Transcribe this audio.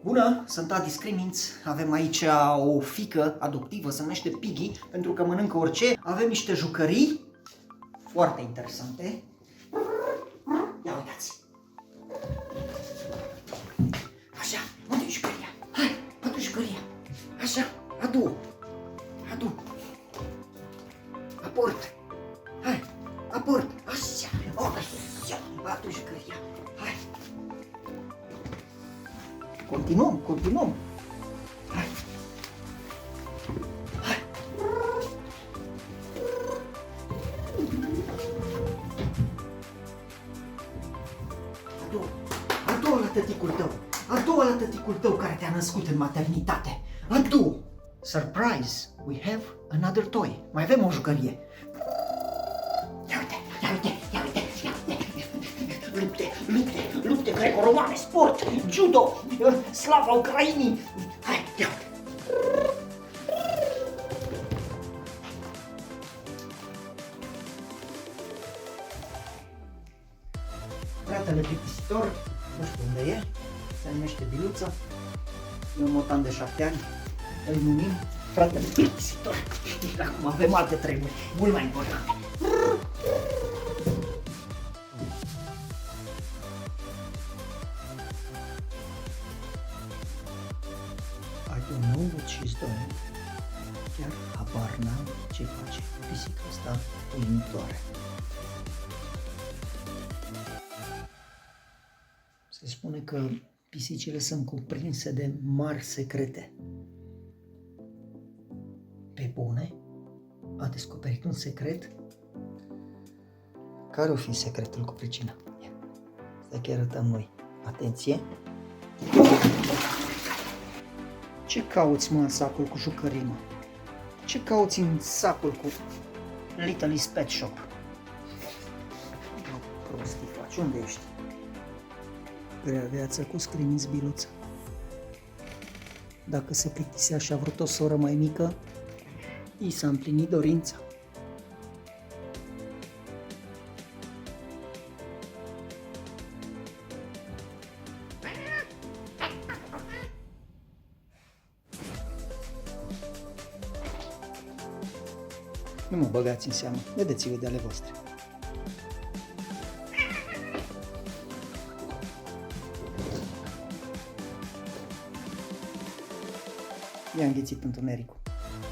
Bună, sunt Adi Scriminț. Avem aici o fiică adoptivă, se numește Piggy, pentru că mănâncă orice. Avem niște jucării foarte interesante. Ia uitați! Așa, unde e jucăria? Hai, adu jucăria! Așa, adu! Aport! Hai, aport! Așa, așa, adu jucăria! Hai! Continuăm! Hai! Hai! Adu-o la tăticul tău! Adu-o la tăticul tău care te-a născut în maternitate! Adu! Surprise! We have another toy! Mai avem o jucărie! Lupte greco-romane, sport, judo, slava Ucrainii. Hai, ia uite. Fratele plictisitor, nu știu unde e, se numește Biluța, e un motan de 7 ani, îl numim fratele plictisitor. Acum avem alte treburi, mult mai importante. I don't know what she's doing. Chiar habar n-am ce face pisica asta uimitoare. Se spune că pisicile sunt cuprinse de mari secrete. Pe bune? A descoperit un secret? Care o fi secretul cu pricina? Stai că arătăm noi. Atenție! Ce cauți, mă, în sacul cu jucării, mă? Ce cauți în sacul cu Little's Pet Shop? Prostii faci, unde ești? Grea viață cu Scriminț Biluță. Dacă se plictisea și a vrut o soră mai mică, i s-a împlinit dorința. Nu mă băgați în seamă, vedeți-vă de ale voastre. I-a înghițit întunericul.